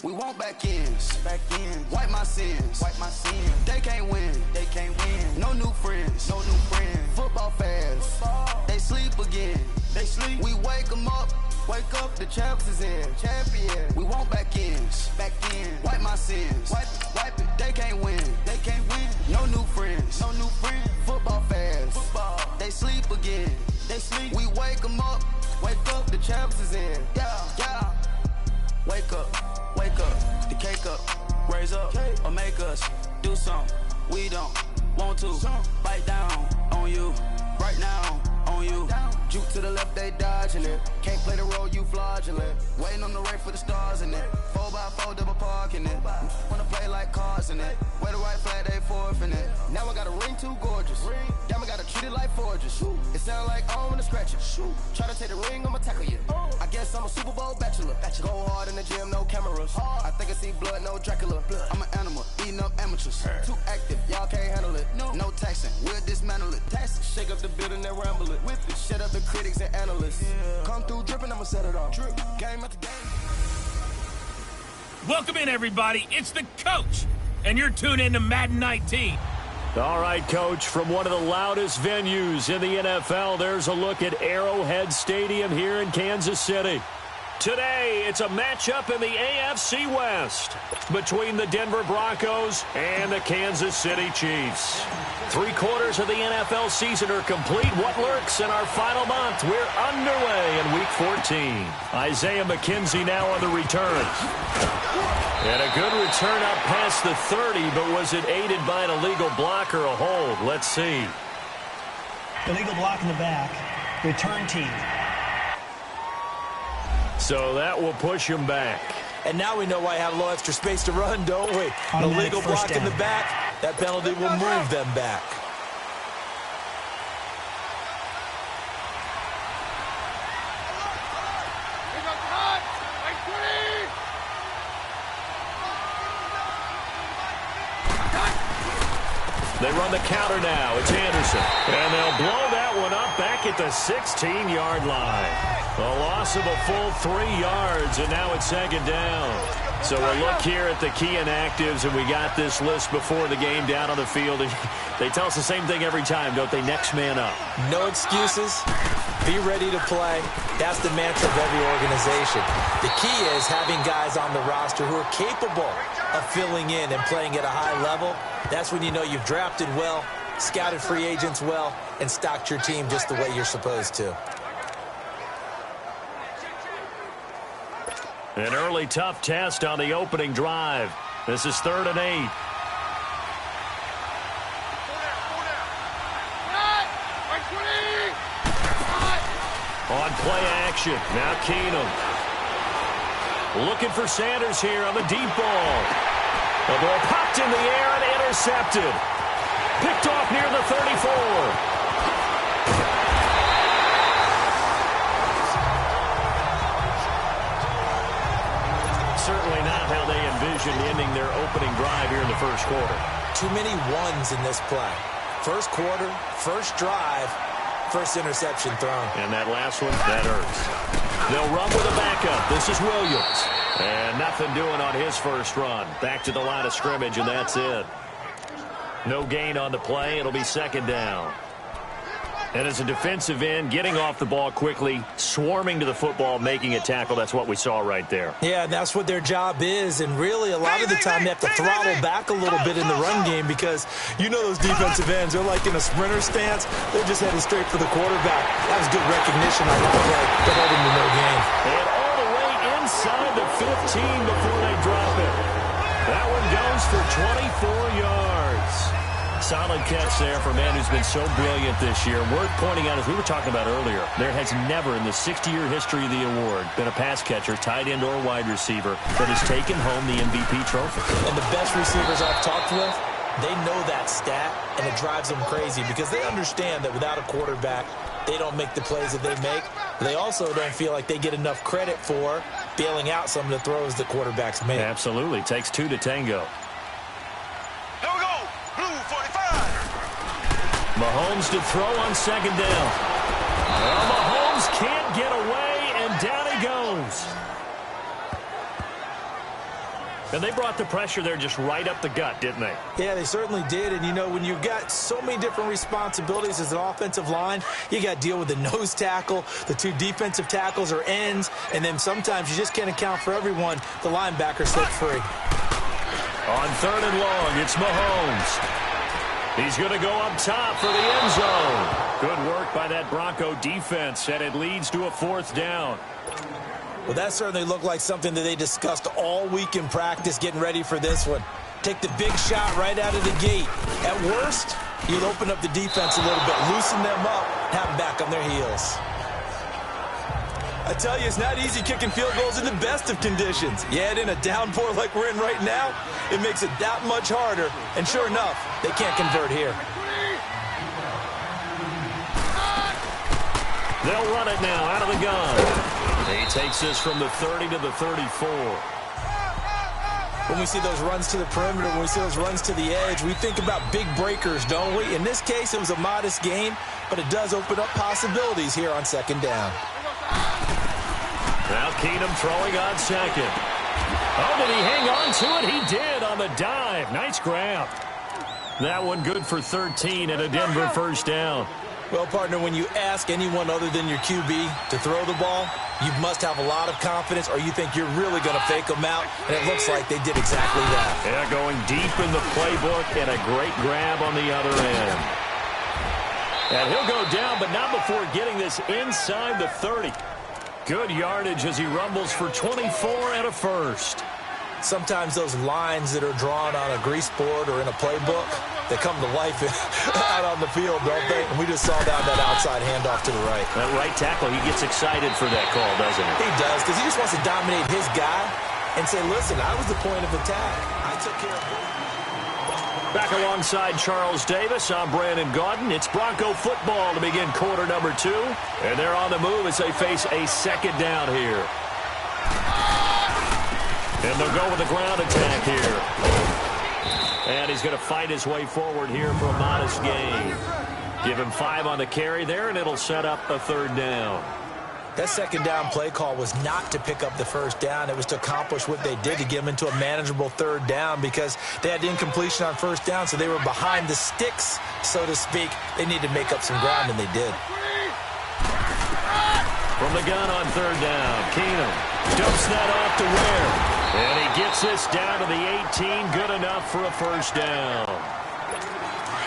We want back ends. Wipe my sins. They can't win. No new friends. Football fans. They sleep again. We wake them up. The champs is in. We want back ends. Wipe my sins. Wipe it. They can't win. No new friends. Football fans. They sleep again. We wake them up. The champs is in. Yeah. Wake up. The cake up. Raise up or make us do something we don't want to. Bite down on you. Right now on you. Juke to the left, they dodging it. Can't play the role, you fraudulent. Waiting on the right for the stars in it. 4x4 double parking it. Wanna play like cars in it. Wear the right flag, they forfeiting it. Now I got a ring too gorgeous. Damn, I gotta treat it like forges. It sound like I wanna scratch it. Try to take the ring, I'ma tackle you. I guess I'm a Super Bowl bachelor. Go hard in the gym, no cameras. I think I see blood, no Dracula. I'm an animal, eating up amateurs. Too active, y'all can't handle it. No taxing, we'll dismantle it. Shake up the building and ramble it. Whip it, shut up the critics and analysts. Come through dripping, I'ma set it off. Game after game. Welcome in, everybody. It's the coach, and you're tuned in to Madden 19. All right, Coach, from one of the loudest venues in the NFL, there's a look at Arrowhead Stadium here in Kansas City. Today, it's a matchup in the AFC West between the Denver Broncos and the Kansas City Chiefs. 3/4 of the NFL season are complete. What lurks in our final month? We're underway in Week 14. Isaiah McKenzie now on the return. And a good return up past the 30, but was it aided by an illegal block or a hold? Let's see. Illegal block in the back. Return team. So that will push him back. And now we know why I have a little extra space to run, don't we? An illegal block in the back, that penalty will move them back. They run the counter now. It's Anderson. And they'll blow that one up back at the 16-yard line. A loss of a full 3 yards, and now it's second down. So we'll look here at the key inactives, and we got this list before the game down on the field. They tell us the same thing every time, don't they? Next man up. No excuses. Be ready to play. That's the mantra of every organization. The key is having guys on the roster who are capable of filling in and playing at a high level. That's when you know you've drafted well, scouted free agents well, and stocked your team just the way you're supposed to. An early tough test on the opening drive. This is 3rd and 8. On play action, now Keenum. Looking for Sanders here on the deep ball. The ball popped in the air and intercepted. Picked off near the 34. Certainly not how they envisioned ending their opening drive here in the first quarter. Too many ones in this play. First quarter, first drive, first interception thrown. And that last one, that hurts. They'll run with a backup. This is Williams. And nothing doing on his first run. Back to the line of scrimmage, and that's it. No gain on the play. It'll be second down. And as a defensive end, getting off the ball quickly, swarming to the football, making a tackle, that's what we saw right there. Yeah, and that's what their job is. And really, a lot of the time, they have to throttle back a little bit in the run game because you know those defensive ends, they're like in a sprinter stance. They're just heading straight for the quarterback. That was good recognition on that play to hold him to no gain. And all the way inside the 15 before they drop it. That one goes for 24 yards. Solid catch there for a man who's been so brilliant this year. Worth pointing out, as we were talking about earlier, there has never in the 60-year history of the award been a pass catcher, tight end or wide receiver that has taken home the MVP trophy. And the best receivers I've talked with, they know that stat, and it drives them crazy because they understand that without a quarterback, they don't make the plays that they make. They also don't feel like they get enough credit for bailing out some of the throws the quarterbacks make. Absolutely. Takes two to tango. Mahomes to throw on second down. Well, Mahomes can't get away, and down he goes. And they brought the pressure there just right up the gut, didn't they? Yeah, they certainly did. And, you know, when you've got so many different responsibilities as an offensive line, you got to deal with the nose tackle, the 2 defensive tackles or ends, and then sometimes you just can't account for everyone. The linebacker slipped free. On 3rd and long, it's Mahomes. He's going to go up top for the end zone. Good work by that Bronco defense, and it leads to a 4th down. Well, that certainly looked like something that they discussed all week in practice getting ready for this one. Take the big shot right out of the gate. At worst, you'd open up the defense a little bit, loosen them up, have them back on their heels. I tell you, it's not easy kicking field goals in the best of conditions. Yeah, in a downpour like we're in right now, it makes it that much harder. And sure enough, they can't convert here. They'll run it now out of the gun. He takes this from the 30 to the 34. When we see those runs to the perimeter, when we see those runs to the edge, we think about big breakers, don't we? In this case, it was a modest gain, but it does open up possibilities here on 2nd down. Now Keenum throwing on 2nd. Oh, did he hang on to it? He did on the dive. Nice grab. That one good for 13 and a Denver 1st down. Well, partner, when you ask anyone other than your QB to throw the ball, you must have a lot of confidence or you think you're really going to fake them out, and it looks like they did exactly that. Yeah, going deep in the playbook and a great grab on the other end. And he'll go down, but not before getting this inside the 30. Good yardage as he rumbles for 24 and a 1st. Sometimes those lines that are drawn on a grease board or in a playbook, they come to life out on the field, don't they? And we just saw that outside handoff to the right. That right tackle, he gets excited for that call, doesn't he? He does, because he just wants to dominate his guy and say, listen, I was the point of attack. I took care of it. Back alongside Charles Davis, I'm Brandon Gaudin. It's Bronco football to begin quarter number 2. And they're on the move as they face a 2nd down here. And they'll go with the ground attack here. And he's going to fight his way forward here for a modest gain. Give him 5 on the carry there, and it'll set up a 3rd down. That 2nd down play call was not to pick up the 1st down. It was to accomplish what they did to get them into a manageable 3rd down because they had incompletion on 1st down, so they were behind the sticks, so to speak. They needed to make up some ground, and they did. From the gun on 3rd down, Keenum dumps that off to Ware. And he gets this down to the 18, good enough for a 1st down.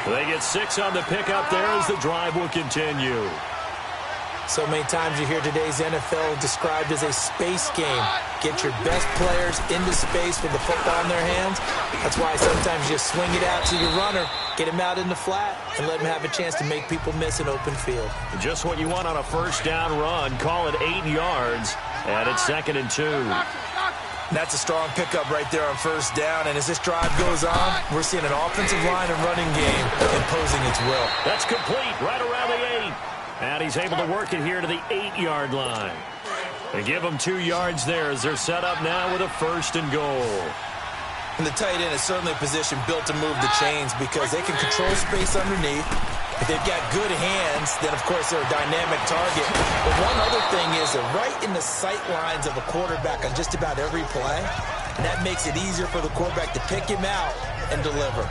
They get 6 on the pickup there as the drive will continue. So many times you hear today's NFL described as a space game. Get your best players into space with the football in their hands. That's why sometimes you swing it out to your runner, get him out in the flat, and let him have a chance to make people miss an open field. Just what you want on a 1st down run. Call it 8 yards, and it's 2nd and 2. That's a strong pickup right there on 1st down, and as this drive goes on, we're seeing an offensive line and running game imposing its will. That's complete right around the 8. And he's able to work it here to the 8-yard line. They give him 2 yards there as they're set up now with a 1st and goal. And the tight end is certainly a position built to move the chains because they can control space underneath. If they've got good hands, then, of course, they're a dynamic target. But one other thing is they're right in the sight lines of a quarterback on just about every play. And that makes it easier for the quarterback to pick him out and deliver.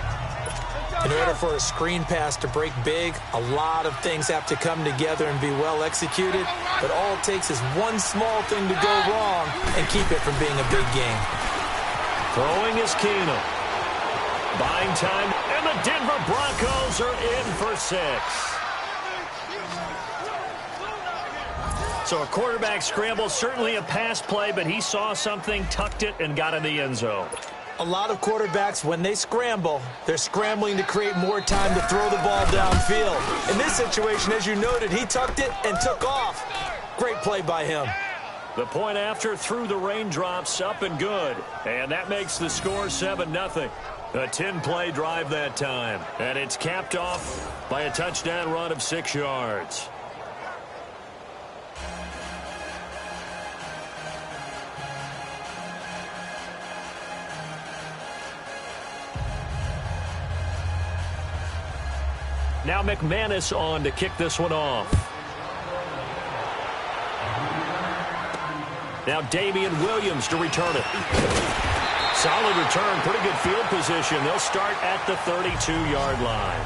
In order for a screen pass to break big, a lot of things have to come together and be well executed. But all it takes is one small thing to go wrong and keep it from being a big game. Throwing is Keenum. Buying time, and the Denver Broncos are in for 6. So a quarterback scramble, certainly a pass play, but he saw something, tucked it, and got in the end zone. A lot of quarterbacks, when they scramble, they're scrambling to create more time to throw the ball downfield. In this situation, as you noted, he tucked it and took off. Great play by him. The point after through the raindrops, up and good. And that makes the score 7-0. A 10-play drive that time. And it's capped off by a touchdown run of 6 yards. Now McManus on to kick this one off. Now Damian Williams to return it. Solid return, pretty good field position. They'll start at the 32-yard line.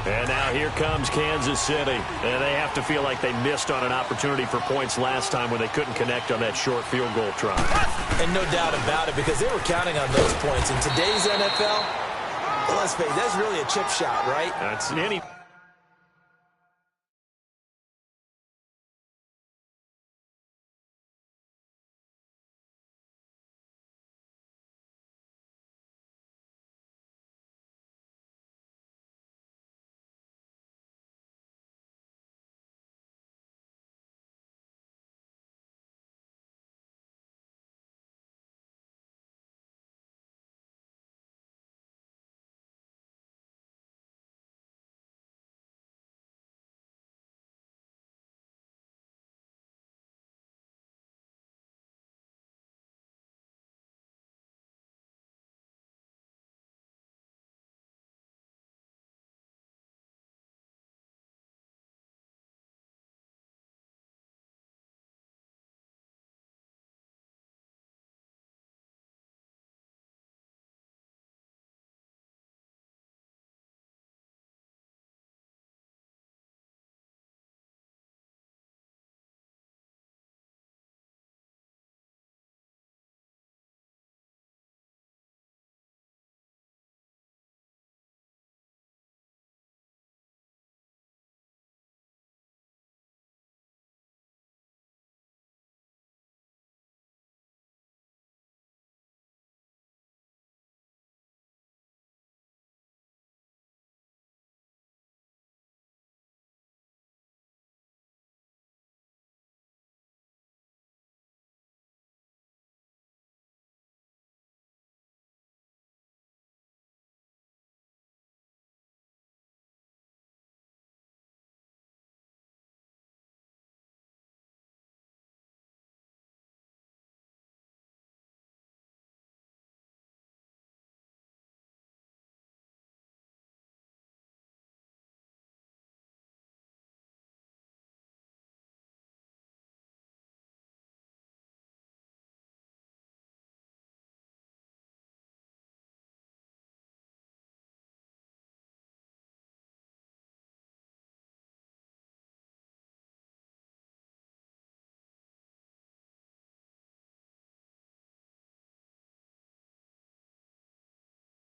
And now here comes Kansas City. And they have to feel like they missed on an opportunity for points last time when they couldn't connect on that short field goal try. And no doubt about it, because they were counting on those points. In today's NFL, well, let's face it, that's really a chip shot, right? That's any...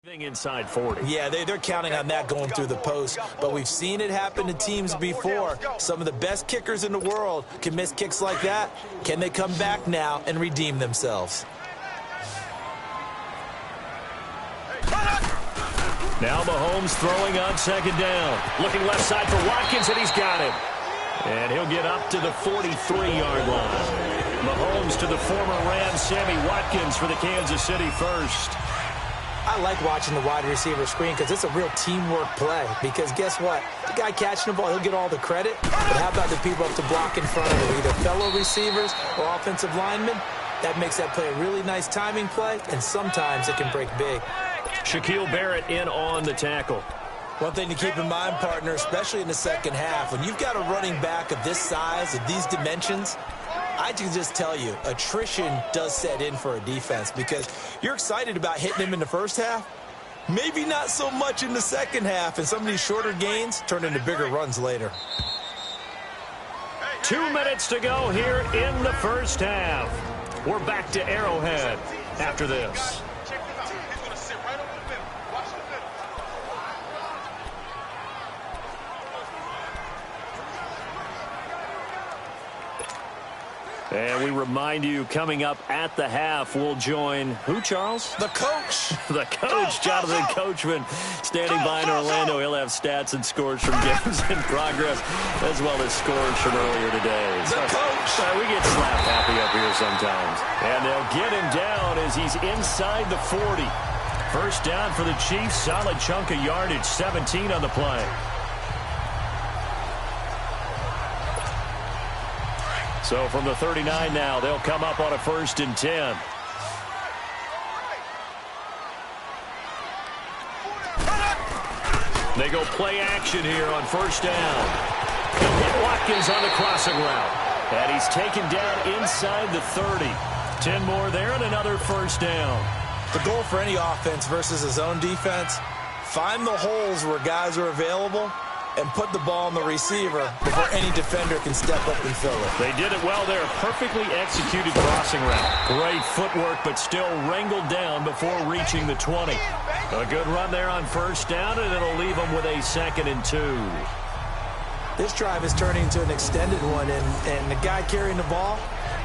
inside 40. Yeah, they're counting on that going through the post, but we've seen it happen to teams before. Some of the best kickers in the world can miss kicks like that. Can they come back now and redeem themselves? Now Mahomes throwing on second down. Looking left side for Watkins, and he's got him. And he'll get up to the 43-yard line. Mahomes to the former Ram, Sammy Watkins for the Kansas City first. I like watching the wide receiver screen because it's a real teamwork play. Because guess what? The guy catching the ball, he'll get all the credit. But how about the people up to block in front of him, either fellow receivers or offensive linemen? That makes that play a really nice timing play, and sometimes it can break big. Shaquille Barrett in on the tackle. One thing to keep in mind, partner, especially in the second half, when you've got a running back of this size, of these dimensions, I can just tell you, attrition does set in for a defense because you're excited about hitting him in the first half. Maybe not so much in the second half, and some of these shorter gains turn into bigger runs later. 2 minutes to go here in the first half. We're back to Arrowhead after this. And we remind you, coming up at the half, we'll join who, Charles? The coach. The coach, Jonathan Coachman, standing by in Orlando. He'll have stats and scores from games in progress, as well as scores from earlier today. The coach. We get slap happy up here sometimes. And they'll get him down as he's inside the 40. First down for the Chiefs. Solid chunk of yardage, 17 on the play. So from the 39 now, they'll come up on a 1st and 10. They go play action here on 1st down. They'll hit Watkins on the crossing route. And he's taken down inside the 30. 10 more there and another first down. The goal for any offense versus a zone defense, find the holes where guys are available and put the ball on the receiver before any defender can step up and fill it. They did it well there. Perfectly executed crossing route. Great footwork, but still wrangled down before reaching the 20. A good run there on first down, and it'll leave them with a 2nd and 2. This drive is turning into an extended one, and the guy carrying the ball,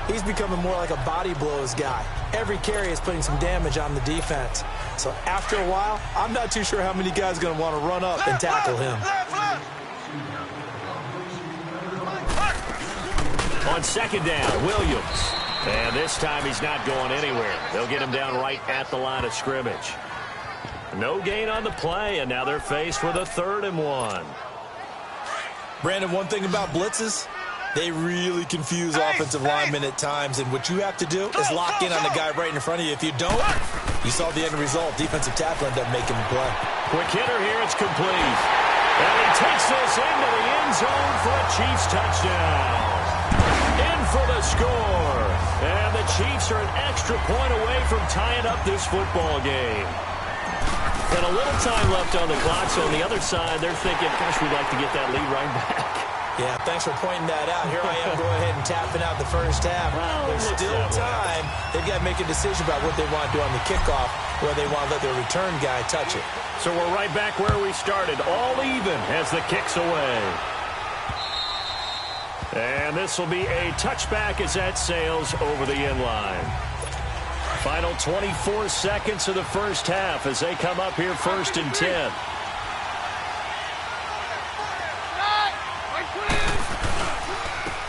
he's becoming more like a body blows guy. Every carry is putting some damage on the defense. So after a while, I'm not too sure how many guys are going to want to run up and tackle him. On 2nd down, Williams. And this time he's not going anywhere. They'll get him down right at the line of scrimmage. No gain on the play, and now they're faced with a 3rd and 1. Brandon, one thing about blitzes, they really confuse offensive linemen at times, and what you have to do is lock in on the guy right in front of you. If you don't, you saw the end result. Defensive tackle ended up making the play. Quick hitter here, it's complete. And he takes this into the end zone for a Chiefs touchdown. In for the score. And the Chiefs are an extra point away from tying up this football game. And a little time left on the clock, so on the other side, they're thinking, gosh, we'd like to get that lead right back. Yeah, thanks for pointing that out. Here I am going ahead and tapping out the first half. Well, there's still time. They've got to make a decision about what they want to do on the kickoff, where they want to let their return guy touch it. So we're right back where we started, all even as the kick's away. And this will be a touchback as that sails over the end line. Final 24 seconds of the first half as they come up here 1st and 10.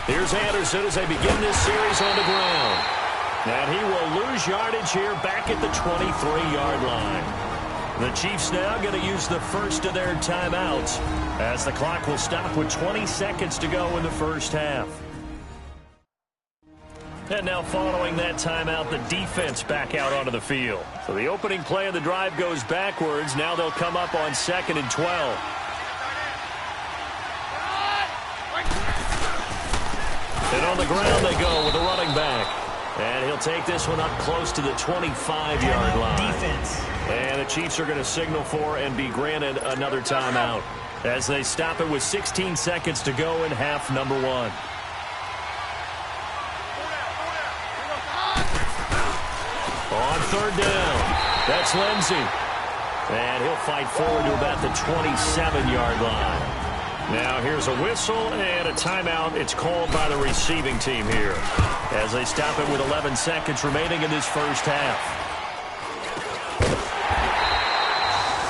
Here's Anderson as they begin this series on the ground. And he will lose yardage here back at the 23-yard line. The Chiefs now going to use the first of their timeouts as the clock will stop with 20 seconds to go in the first half. And now following that timeout, the defense back out onto the field. So the opening play of the drive goes backwards. Now they'll come up on 2nd and 12. And on the ground they go with the running back. And he'll take this one up close to the 25-yard line. Defense. And the Chiefs are going to signal for and be granted another timeout as they stop it with 16 seconds to go in half number 1. On 3rd down, that's Lindsey. And he'll fight forward to about the 27-yard line. Now here's a whistle and a timeout. It's called by the receiving team here as they stop it with 11 seconds remaining in this first half.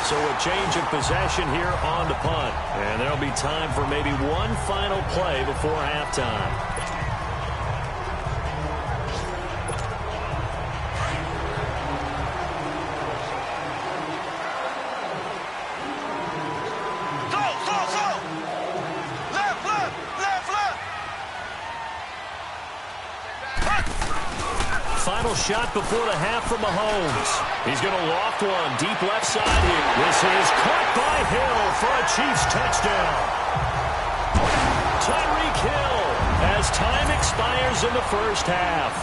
So a change of possession here on the punt. And there'll be time for maybe one final play before halftime. Final shot before the half from Mahomes. He's going to loft one deep left side here. This is caught by Hill for a Chiefs touchdown. Tyreek Hill as time expires in the first half.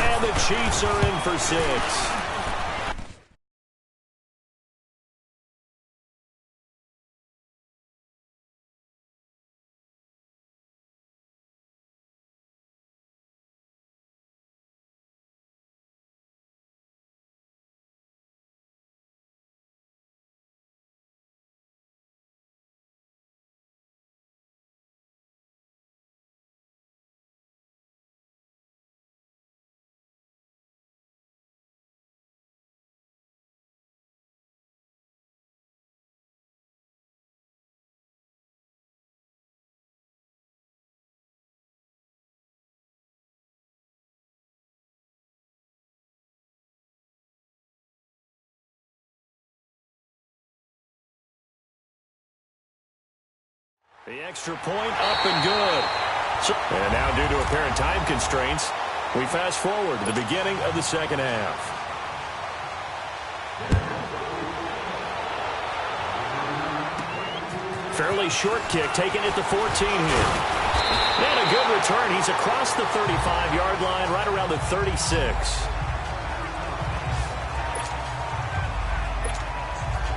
And the Chiefs are in for 6. The extra point up and good. And now due to apparent time constraints, we fast forward to the beginning of the second half. Fairly short kick taken at the 14 here. And a good return. He's across the 35-yard line, right around the 36.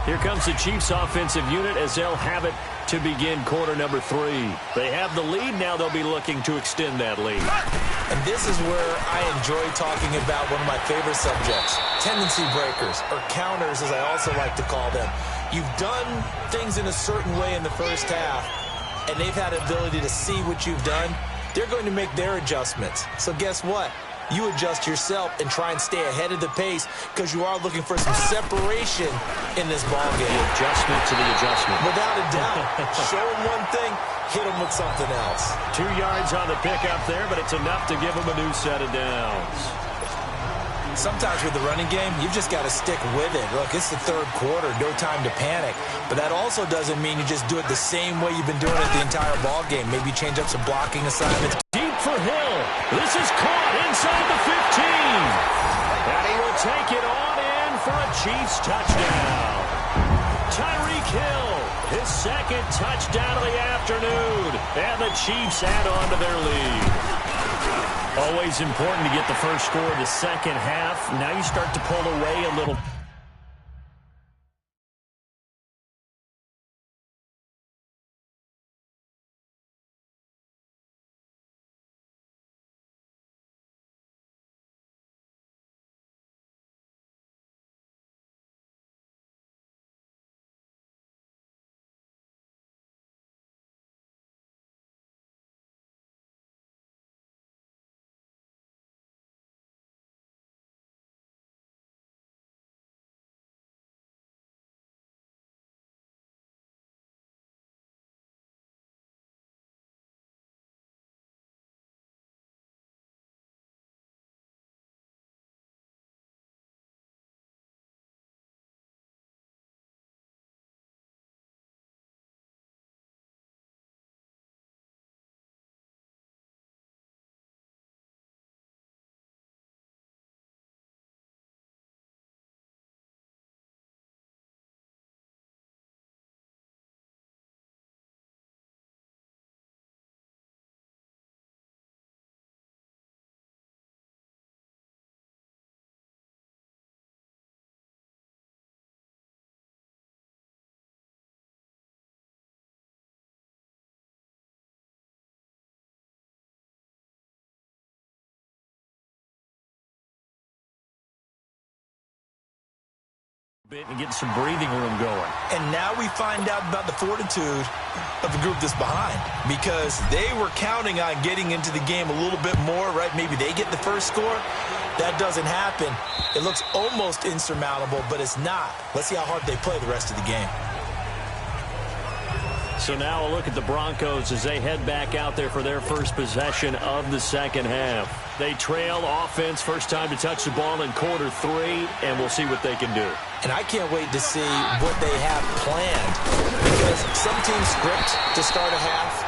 Here comes the Chiefs offensive unit as they'll have it to begin quarter number 3. They have the lead. Now they'll be looking to extend that lead. And this is where I enjoy talking about one of my favorite subjects, tendency breakers, or counters as I also like to call them. You've done things in a certain way in the first half, and they've had the ability to see what you've done. They're going to make their adjustments. So guess what? You adjust yourself and try and stay ahead of the pace because you are looking for some separation in this ballgame. The adjustment to the adjustment. Without a doubt. Show them one thing, hit them with something else. 2 yards on the pickup there, but it's enough to give them a new set of downs. Sometimes with the running game, you've just got to stick with it. Look, it's the third quarter, no time to panic. But that also doesn't mean you just do it the same way you've been doing it the entire ballgame. Maybe change up some blocking assignments. Deep for Hill. This is caught inside the 15. And he will take it on in for a Chiefs touchdown. Tyreek Hill, his second touchdown of the afternoon. And the Chiefs add on to their lead. Always important to get the first score of the second half. Now you start to pull away a little. And getting some breathing room going. And now we find out about the fortitude of the group that's behind, because they were counting on getting into the game a little bit more, right? Maybe they get the first score. That doesn't happen. It looks almost insurmountable, but it's not. Let's see how hard they play the rest of the game. So now a look at the Broncos as they head back out there for their first possession of the second half. They trail offense, first time to touch the ball in quarter 3, and we'll see what they can do. And I can't wait to see what they have planned, because some teams script to start a half.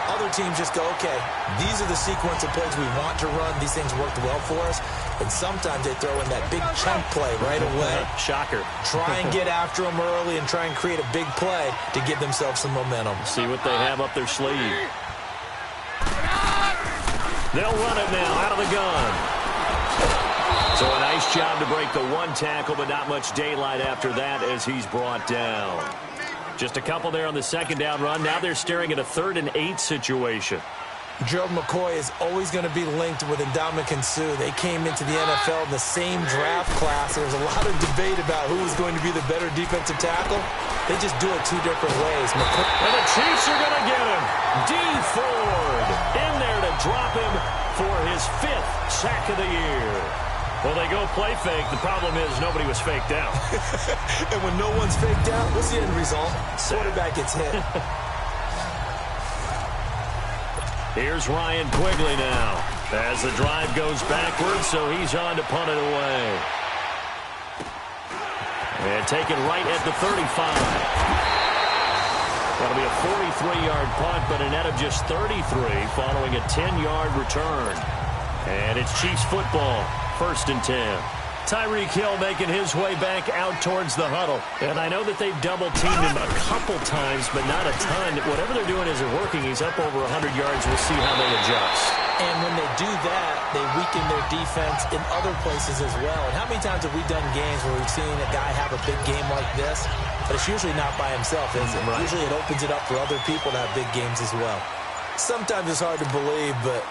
Other teams just go, okay, these are the sequence of plays we want to run. These things worked well for us. And sometimes they throw in that big chunk play right away. Shocker. Try and get after them early and try and create a big play to give themselves some momentum. See what they have up their sleeve. They'll run it now out of the gun. So a nice job to break the one tackle, but not much daylight after that as he's brought down. Just a couple there on the second down run. Now they're staring at a 3rd and 8 situation. Gerald McCoy is always going to be linked with Ndamukong Suh. They came into the NFL in the same draft class. There was a lot of debate about who was going to be the better defensive tackle. They just do it 2 different ways. And the Chiefs are going to get him. D. Ford in there to drop him for his 5th sack of the year. Well, they go play fake. The problem is nobody was faked out. And when no one's faked out, what's the end result? Quarterback gets hit. Here's Ryan Quigley now as the drive goes backwards, so he's on to punt it away. And taken right at the 35. That'll be a 43-yard punt, but a net of just 33 following a 10-yard return. And it's Chiefs football, 1st and 10. Tyreek Hill making his way back out towards the huddle. And I know that they've double-teamed him a couple times, but not a ton. Whatever they're doing isn't working. He's up over 100 yards. We'll see how they adjust. And when they do that, they weaken their defense in other places as well. And how many times have we done games where we've seen a guy have a big game like this? But it's usually not by himself, is it? Right. Usually it opens it up for other people to have big games as well. Sometimes it's hard to believe, but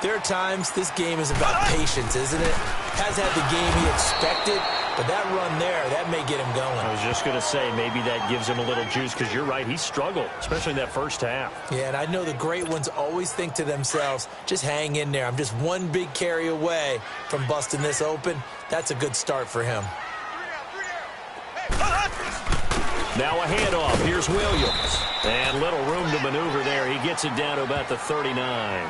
there are times this game is about patience, isn't it? Has had the game he expected, but that run there, that may get him going. I was just going to say, maybe that gives him a little juice, because you're right, he struggled, especially in that first half. Yeah, and I know the great ones always think to themselves, just hang in there. I'm just one big carry away from busting this open. That's a good start for him. Now a handoff. Here's Williams. And little room to maneuver there. He gets it down to about the 39.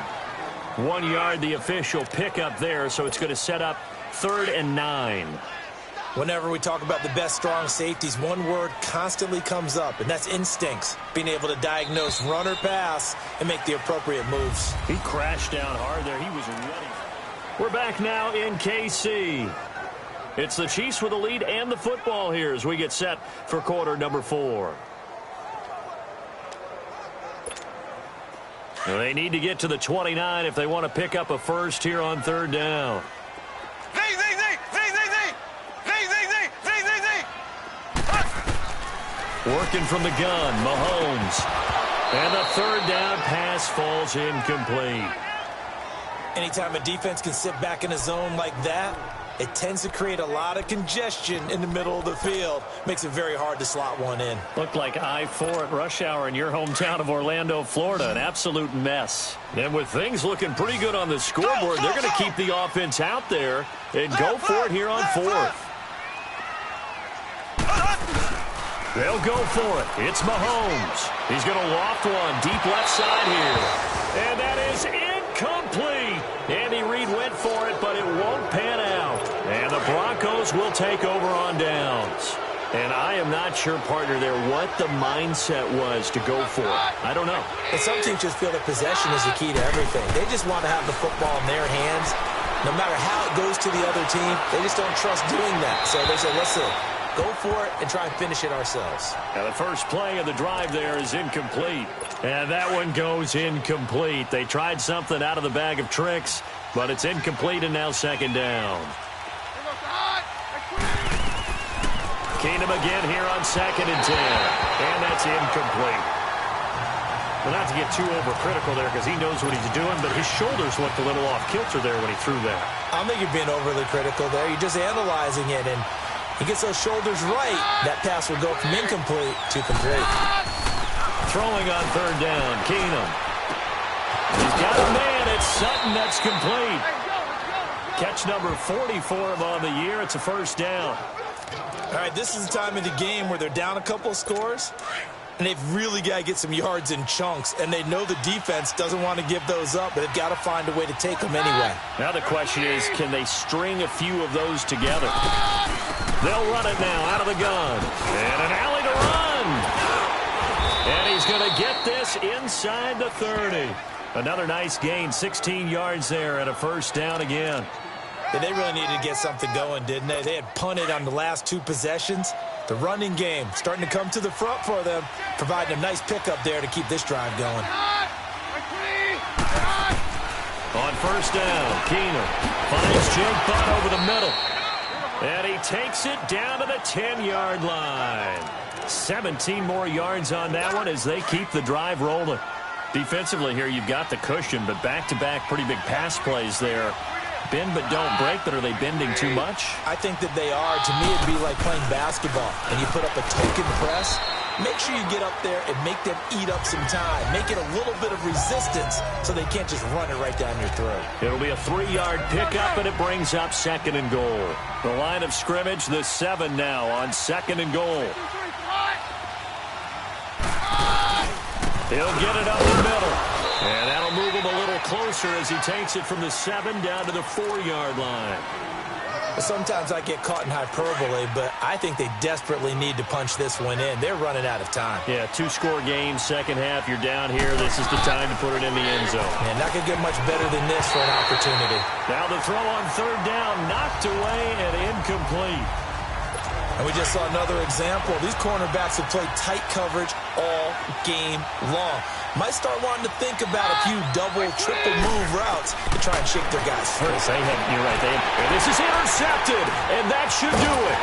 1 yard, the official pickup there, so it's going to set up 3rd and 9. Whenever we talk about the best strong safeties, one word constantly comes up, and that's instincts. Being able to diagnose run or pass and make the appropriate moves. He crashed down hard there. He was ready. We're back now in KC. It's the Chiefs with the lead and the football here as we get set for quarter number 4. They need to get to the 29 if they want to pick up a first here on 3rd down. Working from the gun, Mahomes. And the 3rd down pass falls incomplete. Anytime a defense can sit back in a zone like that, it tends to create a lot of congestion in the middle of the field. Makes it very hard to slot one in. Looked like I-4 at rush hour in your hometown of Orlando, Florida. An absolute mess. And with things looking pretty good on the scoreboard, they're going to keep the offense out there and go for it here on 4th. They'll go for it. It's Mahomes. He's going to loft one deep left side here. And that is incomplete. Andy Reid went for it, but it won't pan out. And the Broncos will take over on downs. And I am not sure, partner, there what the mindset was to go for it. I don't know. And some teams just feel that possession is the key to everything. They just want to have the football in their hands. No matter how it goes to the other team, they just don't trust doing that. So they say, listen, go for it and try and finish it ourselves. Now the first play of the drive there is incomplete. And that one goes incomplete. They tried something out of the bag of tricks, but it's incomplete and now 2nd down. Keenum again here on 2nd and 10. And that's incomplete. Well, not to get too overcritical there because he knows what he's doing, but his shoulders looked a little off kilter there when he threw that. I don't think you're being overly critical there. You're just analyzing it, and he gets those shoulders right. That pass will go from incomplete to complete. Throwing on 3rd down, Keenum. He's got a man. It's Sutton. That's complete. Catch number 44 of on the year. It's a 1st down. All right, this is the time of the game where they're down a couple of scores, and they've really got to get some yards in chunks, and they know the defense doesn't want to give those up, but they've got to find a way to take them anyway. Now the question is, can they string a few of those together? They'll run it now out of the gun. And an alley to run. And he's going to get this inside the 30. Another nice gain, 16 yards there and a 1st down again. And they really needed to get something going, didn't they? They had punted on the last 2 possessions. The running game starting to come to the front for them, providing a nice pickup there to keep this drive going. On 1st down, Keenum finds Jake Butt over the middle. And he takes it down to the 10-yard line. 17 more yards on that one as they keep the drive rolling. Defensively here, you've got the cushion, but back-to-back pretty big pass plays there. Bend but don't break, but are they bending too much? I think that they are. To me, it'd be like playing basketball, and you put up a token press. Make sure you get up there and make them eat up some time. Make it a little bit of resistance so they can't just run it right down your throat. It'll be a 3-yard pickup, and it brings up 2nd and goal. The line of scrimmage, the 7 now on 2nd and goal. He'll get it up the middle. And that'll move him a little closer as he takes it from the 7 down to the 4-yard line. Sometimes I get caught in hyperbole, but I think they desperately need to punch this one in. They're running out of time. Yeah, two-score game, second half, you're down here. This is the time to put it in the end zone. And not going to get much better than this for an opportunity. Now the throw on third down, knocked away and incomplete. And we just saw another example. These cornerbacks have played tight coverage all game long. Might start wanting to think about a few double, triple move routes to try and shake their guys free. You're right. And this is intercepted, and that should do it.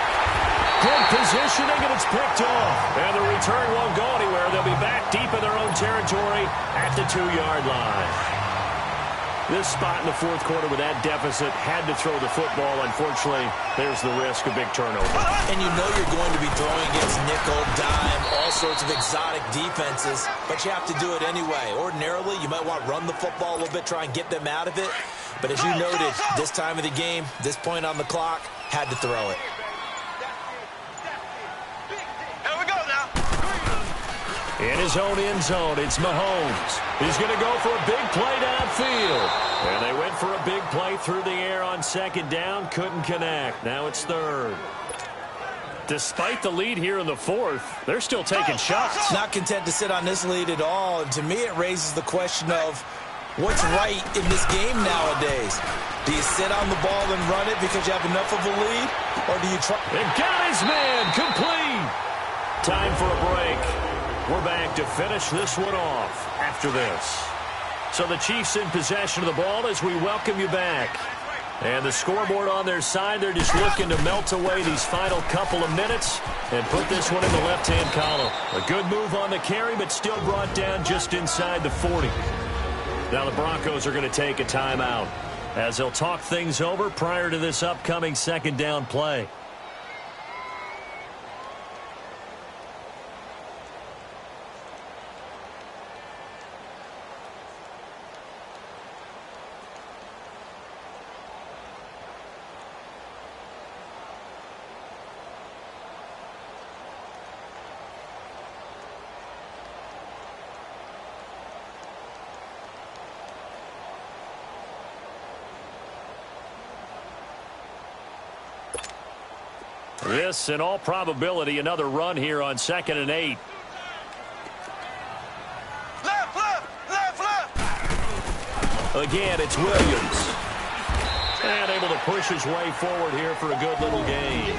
Good positioning, and it's picked off. And the return won't go anywhere. They'll be back deep in their own territory at the 2-yard line. This spot in the fourth quarter with that deficit, had to throw the football. Unfortunately, there's the risk of big turnover. And you know you're going to be throwing against nickel, dime, all sorts of exotic defenses, but you have to do it anyway. Ordinarily, you might want to run the football a little bit, try and get them out of it. But as you noted, this time of the game, this point on the clock, had to throw it. In his own end zone, it's Mahomes. He's going to go for a big play downfield. And they went for a big play through the air on second down. Couldn't connect. Now it's third. Despite the lead here in the fourth, they're still taking shots. Not content to sit on this lead at all. And to me, it raises the question of what's right in this game nowadays. Do you sit on the ball and run it because you have enough of a lead? Or do you try? And got his man complete. Time for a break. We're back to finish this one off after this. So the Chiefs in possession of the ball as we welcome you back. And the scoreboard on their side, they're just looking to melt away these final couple of minutes and put this one in the left-hand column. A good move on the carry, but still brought down just inside the 40. Now the Broncos are going to take a timeout as they'll talk things over prior to this upcoming second down play. This, in all probability, another run here on 2nd and 8. Again, it's Williams. And able to push his way forward here for a good little gain.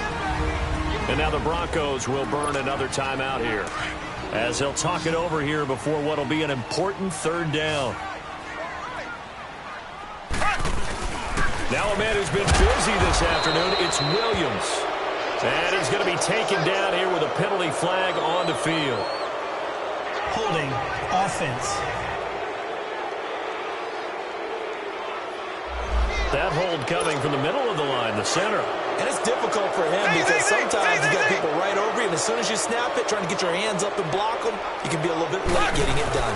And now the Broncos will burn another timeout here as they'll talk it over here before what will be an important third down. Now a man who's been busy this afternoon, it's Williams. And he's going to be taken down here with a penalty flag on the field. Holding offense. That hold coming from the middle of the line, the center. And it's difficult for him because sometimes you got people right over you, and as soon as you snap it, trying to get your hands up and block them, you can be a little bit late getting it done.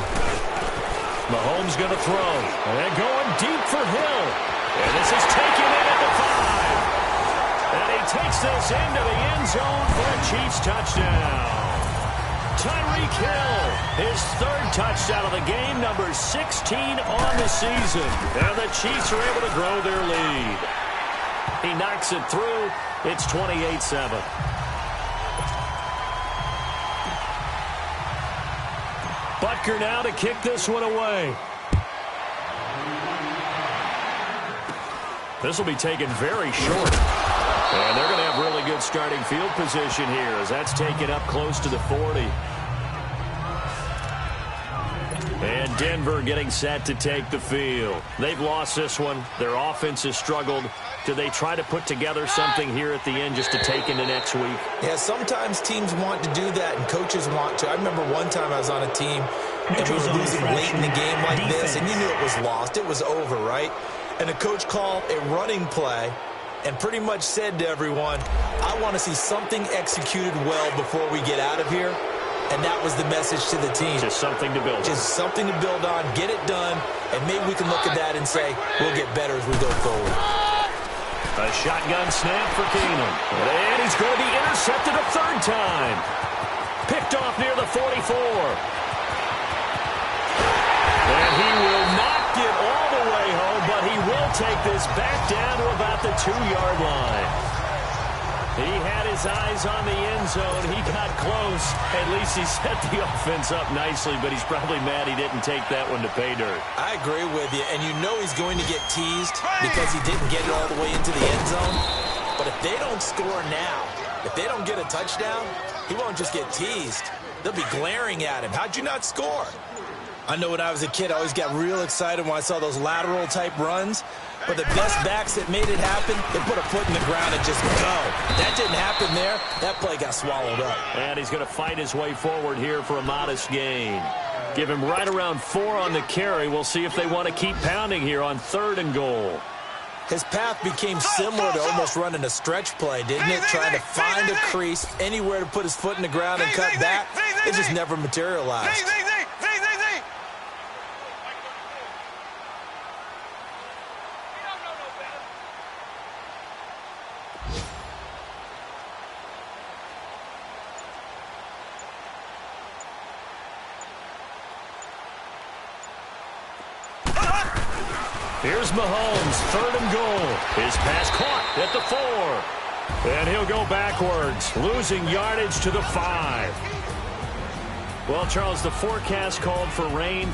Mahomes going to throw. And going deep for Hill. And this is taken in at the 5. And he takes this into the end zone for a Chiefs touchdown. Tyreek Hill, his third touchdown of the game, number 16 on the season. And the Chiefs are able to grow their lead. He knocks it through. It's 28-7. Butker now to kick this one away. This will be taken very short. And they're going to have really good starting field position here as that's taken up close to the 40. And Denver getting set to take the field. They've lost this one. Their offense has struggled. Do they try to put together something here at the end just to take into next week? Yeah, sometimes teams want to do that and coaches want to. I remember one time I was on a team and we were losing late in the game like this, and you knew it was lost. It was over, right? And the coach called a running play and pretty much said to everyone, I want to see something executed well before we get out of here. And that was the message to the team. Just something to build on. Just something to build on, get it done, and maybe we can look at that and say, we'll get better as we go forward. A shotgun snap for Keenum. And he's going to be intercepted a third time. Picked off near the 44. And he will not it all the way home, but he will take this back down to about the 2-yard line. He had his eyes on the end zone. He got close. At least he set the offense up nicely, but he's probably mad he didn't take that one to pay dirt. I agree with you, and you know he's going to get teased because he didn't get it all the way into the end zone. But if they don't score now, if they don't get a touchdown, he won't just get teased. They'll be glaring at him. How'd you not score? I know when I was a kid, I always got real excited when I saw those lateral-type runs. But the best backs that made it happen, they put a foot in the ground and just go. That didn't happen there. That play got swallowed up. And he's going to fight his way forward here for a modest gain. Give him right around 4 on the carry. We'll see if they want to keep pounding here on 3rd and goal. His path became similar to almost running a stretch play, didn't it? Trying to find a crease, anywhere to put his foot in the ground and cut back. It just never materialized. Here's Mahomes, 3rd and goal. His pass caught at the 4. And he'll go backwards, losing yardage to the 5. Well, Charles, the forecast called for rain.